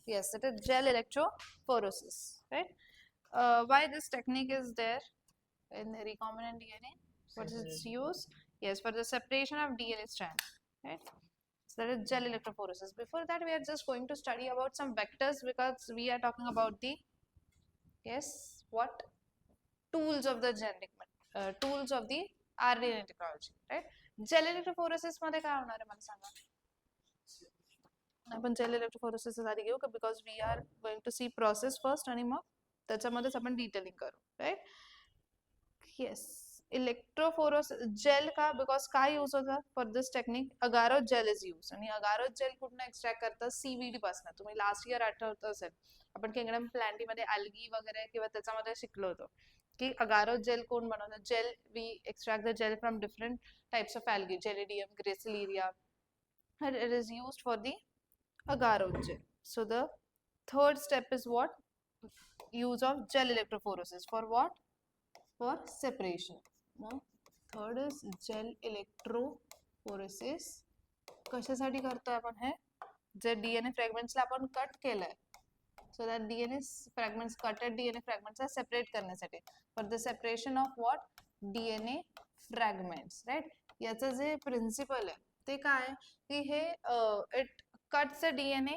Yes, it is gel electrophoresis, right? Why this technique is there in recombinant DNA? What is its use? Yes, for the separation of DNA strands, right? So that is gel electrophoresis. Before that, we are just going to study about some vectors because we are talking about the, yes, what? Tools of the tools of the RNA technology, right? Gel electrophoresis मध्ये काय होणार आहे मला सांगा. आपण gel electrophoresis आधी घेऊ का, because we are going to see process first आणि मग त्याच्यामध्येच आपण डिटेलिंग करू, राईट. येस, इलेक्ट्रोफोरेसिस जेल का, बिकॉज काय यूज होतं for this technique? Agarose gel is use. आणि अगारो जेल कुठून एक्सट्रॅक्ट करतात? सीव्हीडी पासून. तुम्ही लास्ट इयर आठवत असेल आपण किंगडम प्लांटी मध्ये अल्गी वगैरे किंवा त्याच्यामध्ये शिकलो होतो की अगारो जेल कोण बनवतं. Gel we extract the gel from different types of algae, Gelidium, Gracilaria, and it is used for the agar gel. So the third step is what? Use of gel electrophoresis. For what? For separation. Now third is gel electrophoresis. कशासाठी करतोय आपण हे? जे DNA fragments ला आपण cut केलंय, so that DNA fragments, cutted DNA fragments La separate करण्यासाठी. For the separation of what? DNA fragments, right? याचं जे principal आहे ते काय की हे it cuts the DNA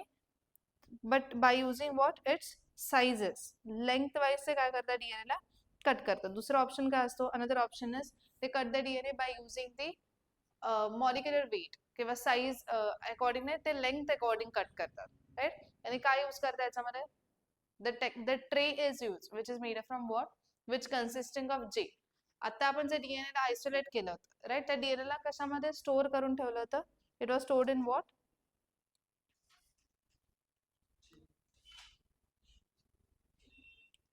but by using what? Its sizes. Length wise से काय करतात? DNA ला cut करतात. दुसरा ऑप्शन काय असतो? Another option is they cut the DNA by using the molecular weight किंवा साइज अकॉर्डिंग नाही, ते लेंथ अकॉर्डिंग कट करतात, राईट. आणि काय यूज करतात याच्यामध्ये? the tray is used which is made from what? Which consisting of J. आता आपण जे DNA ला आयसोलेट केलं होतं, राईट, त्या DNA ला कशामध्ये स्टोअर करून ठेवलं होतं? It was stored in what?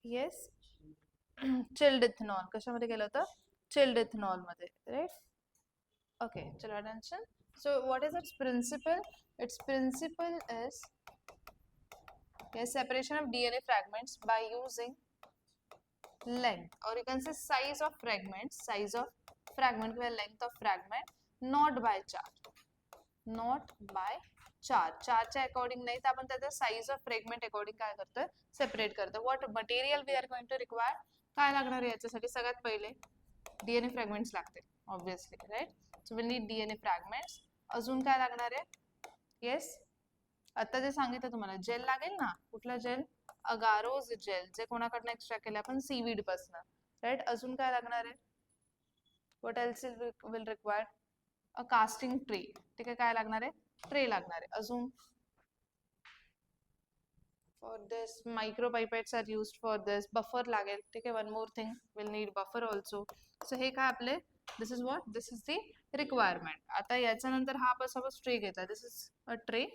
Yes, chilled ethanol. कशामध्ये केलं होतं? चिल्ड इथेनॉल मध्ये, right. Okay, chalo attention. So what is its principle? Its principle is separation of DNA fragments by using length, or you can say size of fragments, size of fragment where length of fragment, not by charge, not by charge. Charge च्या according नाही तर आपण त्याचा size of fragment according काय करतोय? Separate करतो. What material we are going to require? काय लागणार आहे याच्यासाठी? सगळ्यात पहिले DNA fragments लागतील, obviously, right? So we need DNA fragments. अजून काय लागणार आहे? येस, आता जे सांगितलं तुम्हाला जेल लागेल ना. कुठला जेल? अगारोज जेल, जे कोणाकडनं एक्स्ट्रॅक्ट केलं आपण? सीवीड पासून, राईट. अजून काय लागणार आहे? What else will require? A casting tray. ठीक आहे, काय लागणार आहे? ट्रे लागणार आहे. अजून for this micropipettes are used for this. Buffer लागेल, ठीक आहे. one more thing, we'll need buffer also. So हे काय आपले? This is what? This is the requirement. आता याच्यानंतर हा आपण सपोज ट्रे घेतला. This is a tray.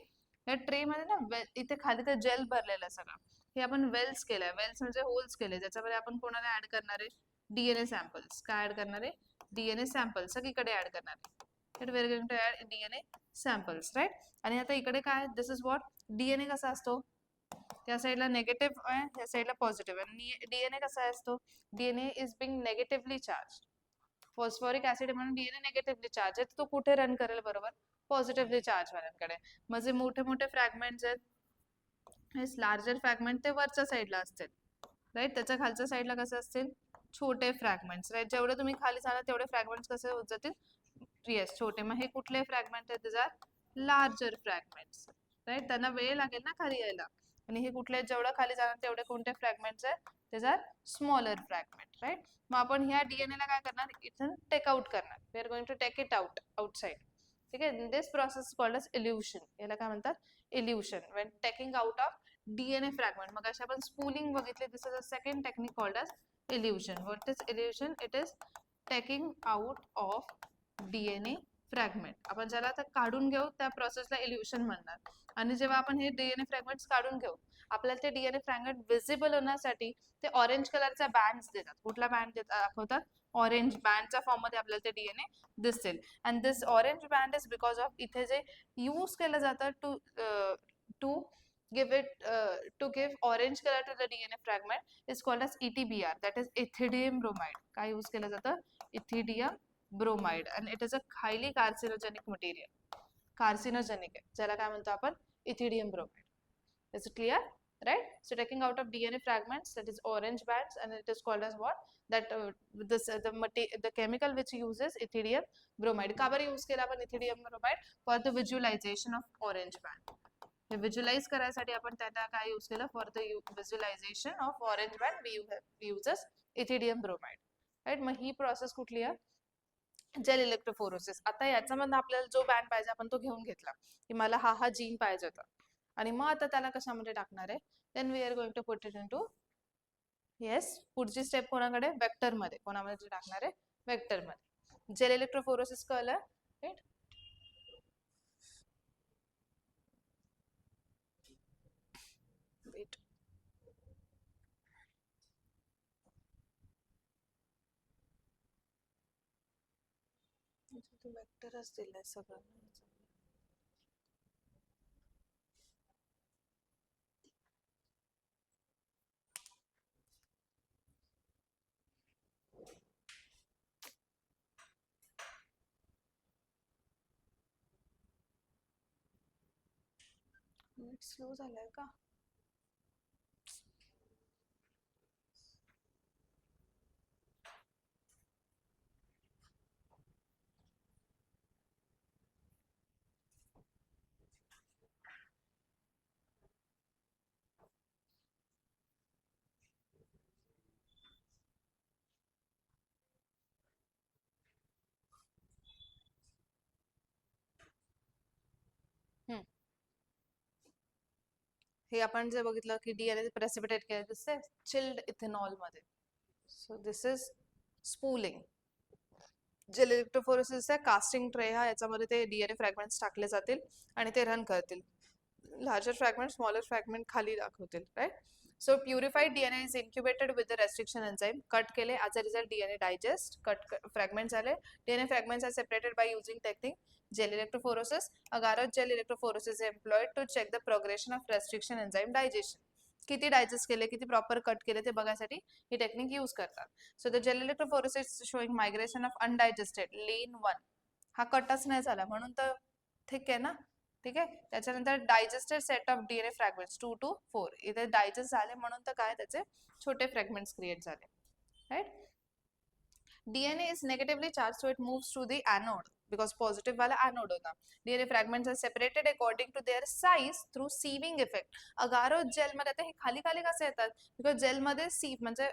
या ट्रे मध्ये ना इथे खाली ते जेल भरलेलं आहे सगळं. हे आपण वेल्स केलंय. वेल्स म्हणजे होल्स केले, ज्याच्यामध्ये आपण कोणाला ऍड करणार आहे? DNA samples. काय ऍड करणार आहे? DNA सॅम्पल्स सगळीकडे ऍड करणार आहे. we are going to add DNA samples, right? आणि आता इकडे काय? This is what? DNA कसा असतो? त्या साइडला नेगेटिव्ह आहे, या साइडला पॉझिटिव्ह आहे. डीएनए कसा असतो? DNA is being negatively charge. Phosphoric acid म्हणून डीएनए नेगेटिव्हली चार्ज आहे, तो कुठे रन करेल? बरोबर, पॉझिटिव्हली चार्ज वाल्यांकडे. म्हणजे मोठे मोठे फ्रॅगमेंट्स आहेत, लार्जर फ्रॅगमेंट ते वरच्या साइडला असतील, राईट. त्याच्या खालच्या साइडला कसे असतील? छोटे फ्रॅगमेंट्स, राईट. जेवढे तुम्ही खाली जाणार तेवढे फ्रॅगमेंट्स कसे होत जातील? येस, छोटे. मग हे कुठले फ्रॅगमेंट आहेत? त्याचा लार्जर फ्रॅगमेंट्स, राईट. त्यांना वेळ लागेल ना खाली यायला. आणि हे कुठले? जेवढं खाली जाणार तेवढे कोणते फ्रॅगमेंट्स आहेत? त्याचा स्मॉलर फ्रॅगमेंट, राईट. मग आपण ह्या डीएनए ला काय करणार? इथून टेक आउट करणार. We are going to take it out outside, ठीक आहे. This process called as elution. याला काय म्हणतात? Elution. When taking out of DNA fragment. मग अशी आपण स्पूलिंग बघितली. This is a second technique called as elution. What is elution? It is taking out of DNA fragment. आपण ज्याला आता काढून घेऊ त्या प्रोसेसला इल्युशन म्हणणार. आणि जेव्हा आपण हे डीएनए फ्रॅगमेंट्स काढून घेऊ, आपल्याला ते डीएनए फ्रॅगमेंट विजिबल होण्यासाठी ते ऑरेंज कलरचा बँड देतात. कुठला बँड दाखवतात? ऑरेंज बँडच्या फॉर्म मध्ये आपल्याला ते डीएनए दिसतील. And this orange band is because of इथे जे यूज केलं जातं to give it to give orange color to the DNA fragment is called as ETBr, that is ethidium bromide. काय यूज केलं जातं? ethidium bromide, and it is a highly carcinogenic material. Carcinogenic आहे, ज्याला काय म्हणतो आपण ethidium bromide. Is it clear? Right? So taking out of DNA fragments, that is orange bands, and it is called as what? That the chemical which uses ethidium bromide. का बरं use केला आपण ethidium bromide? For the visualization of orange band. Hey visualize करायसाठी आपण त्याला काय use केलं? For the visualization of orange band, we uses ethidium bromide. Right? Mug he process कुठली आहे? Jail electrophoresis. आता याच्यामधून आपल्याला जो बँड पाहिजे आपण तो घेऊन घेतला की मला हा जीन पाहिजे होता, आणि मग आता त्याला कशामध्ये टाकणार आहे? Then we are going to put it into, yes, पुढची स्टेप कोणाकडे? वेक्टर मध्ये. कोणामध्ये टाकणार आहे? वेक्टर मध्ये. जेल इलेक्ट्रोफोरोसिस कळलं, राईट? वेट, तू वेक्टरच दिलाय सगळं. स्लो झालाय का? हे आपण जे बघितलं की डीएनए प्रेसिपिटेट केलं दिसते चिल्ड इथेनॉल मध्ये. So this is spooling. Gel electrophoresis आहे कास्टिंग ट्रे हा, याच्यामध्ये ते डीएनए फ्रॅगमेंट्स टाकले जातील आणि ते रन करतील. लार्जर फ्रॅगमेंट स्मॉलर फ्रॅगमेंट खाली दाखवतील, right? So purified DNA is incubated with the restriction enzyme. Cut केले, as a result DNA digest. Cut fragments झाले. DNA fragments are separated by using technique gel electrophoresis. Agar gel electrophoresis is employed to check the progression of restriction enzyme digestion. किती digest केले, किती proper cut केले ते बघायसाठी ही technique use करतात. So the gel electrophoresis showing migration of undigested lane 1. हा कटच नाही झाला म्हणून तर ठीक आहे ना. ठीक आहे. त्याच्यानंतर digested set of DNA fragments 2 to 4. इथे डायजेस्ट झाले म्हणून तर काय त्याचे छोटे फ्रॅगमेंट्स क्रिएट झाले, right? DNA is negatively charged, so it moves to the anode because positive वाला anode होता. DNA fragments are separated according to their size through sieving effect. Agarose gel मध्ये आता हे खाली खाली कसे येतात? बिकॉज जेल मध्ये सीव म्हणजे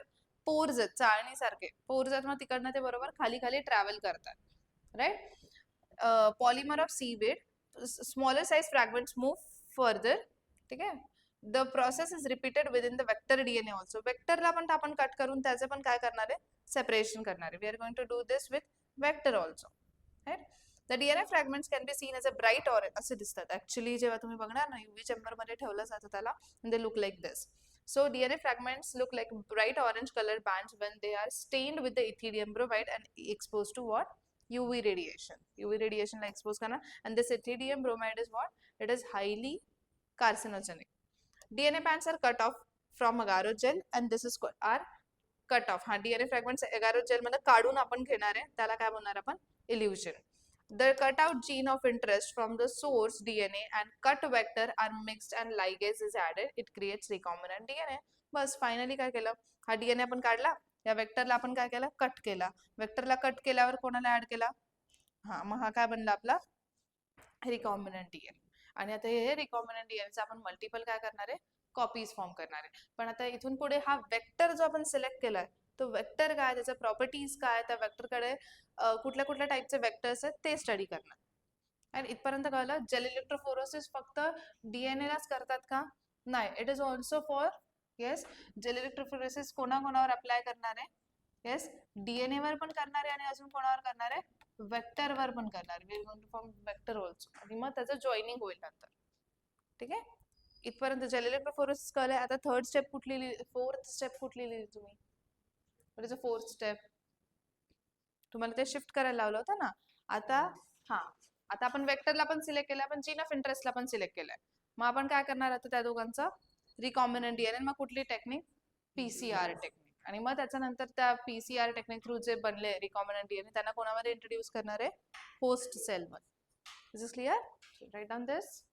पोर्स आहेत, चाळणी सारखे पोर्स आहेत, मग तिकडनं ते बरोबर खाली खाली ट्रॅव्हल करतात, राईट? Polymer of seaweed, smaller size fragments move further. ठीक आहे. The process is repeated with in the vector DNA also. वेक्टरला पण आपण कट करून त्याचे पण काय करणार आहे? सेपरेशन करणार आहे. We are going to do this with vector also, right? The DNA fragments can be seen as a bright orange असे दिसतात. ऍक्च्युअली जेव्हा तुम्ही बघणार ना UV चेंबर मध्ये ठेवलं जातं त्याला, they look like this. So DNA fragments look like bright orange colored bands when they are stained with the ethidium bromide and exposed to what? UV radiation. UV radiation La expose करना. And this ethidium bromide is what? It is highly carcinogenic. DNA bands are cut off from agar gel and this is our cut off. हा DNA fragments agar gel मध्ये काढून आपण घेणार आहे, त्याला काय म्हणणार आपण? इल्युशन. The cutout gene of interest from the source DNA and cut vector are mixed and ligase is added. It creates recombinant DNA. बस फायनली काय केलं? हा DNA आपण काढला, या वेक्टरला आपण काय केलं? कट केला. वेक्टरला कट केल्यावर कोणाला ऍड केला? हा, मग हा काय बनला आपला? Recombinant DNA. आणि आता हे रिकॉम्बिनंट DNAचे आपण मल्टिपल काय करणार आहे? कॉपीज फॉर्म करणार आहे. पण आता इथून पुढे हा वेक्टर जो आपण सिलेक्ट केलाय तो वेक्टर काय, त्याच्या प्रॉपर्टीज काय, त्या वेक्टरकडे कुठल्या कुठल्या टाइपचे वेक्टर्स आहेत ते स्टडी करणार. आणि इथपर्यंत कळलं? जेल इलेक्ट्रोफोरोसिस फक्त डीएनए लाच करतात का? नाही, it is also for, yes, gel electrophoresis कोणाकोणावर अप्लाय करणार आहे? येस, डीएनए वर पण करणार आहे आणि अजून कोणावर करणार आहे? वेक्टर वर पण करणार. We are going to form vector also, आणि मग त्याचं जॉईनिंग होईल नंतर. ठीक आहे. इथपर्यंत जेल इलेक्ट्रोफोरोसिस कळलंय. आता थर्ड स्टेप कुठली, फोर्थ स्टेप कुठली लिहिली तुम्ही? What is the fourth step? तुम्हाला ते शिफ्ट करायला लावलं होतं ना. आता हा, आता आपण वेक्टरला पण सिलेक्ट केलंय, आपण जीन ऑफ इंटरेस्टला पण सिलेक्ट केलंय. मग आपण काय करणार आता त्या दोघांचं? Recombinant DNA. मग कुठली टेक्निक? PCR technique. आणि मग त्याच्यानंतर त्या PCR टेक्निक थ्रू जे बनले रिकॉम्बिनंट डीएनए त्यांना कोणामध्ये इंट्रोड्यूस करणार आहे? होस्ट सेल मध्ये. Is this clear? So write down this.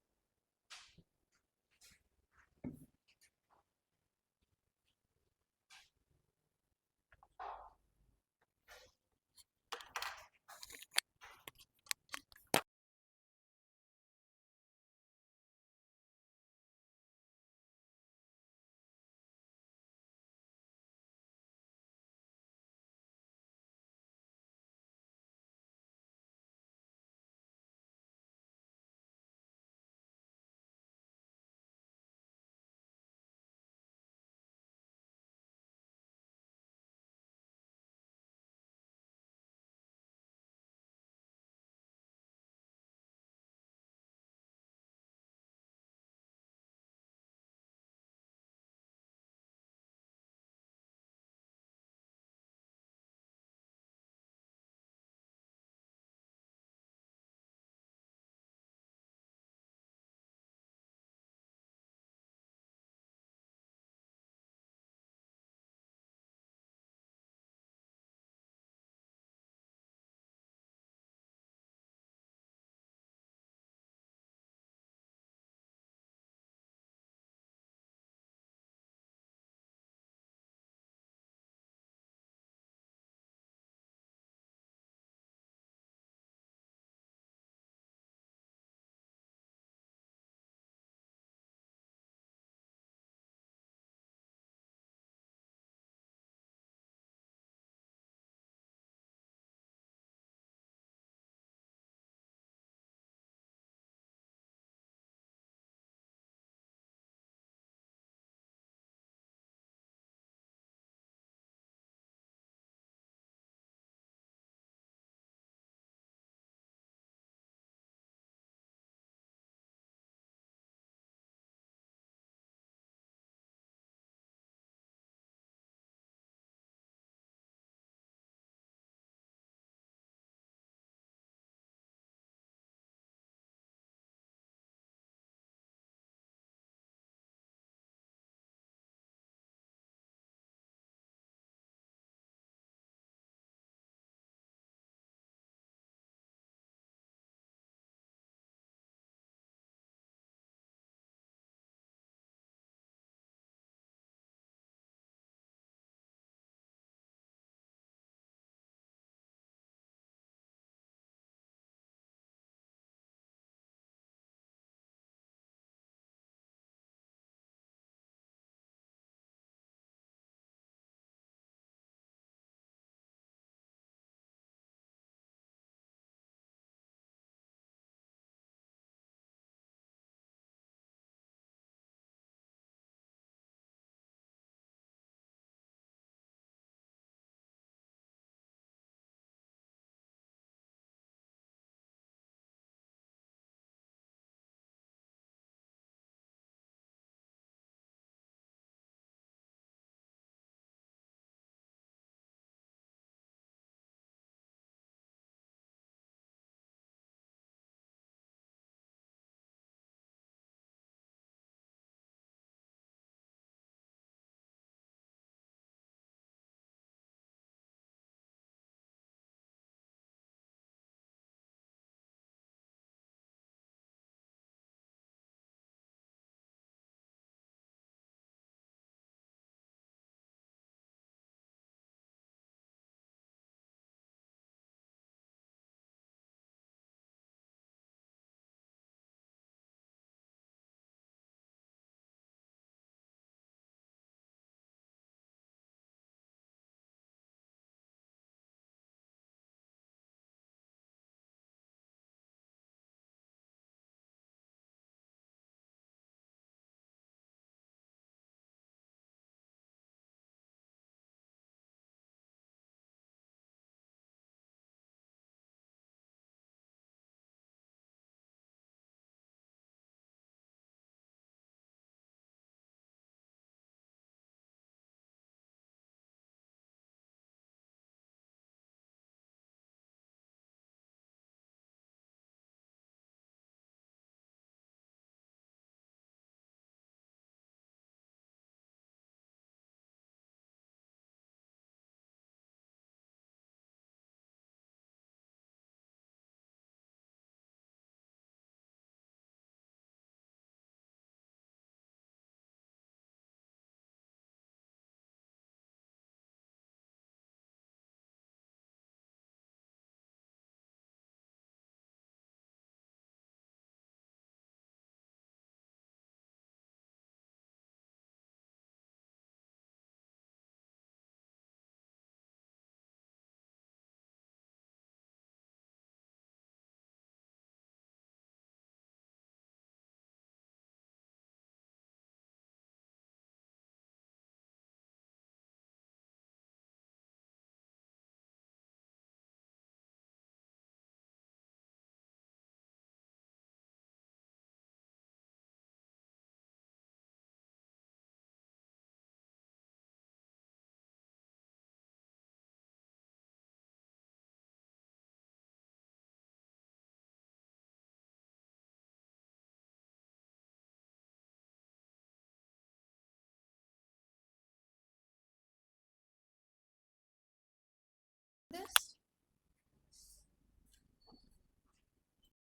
this?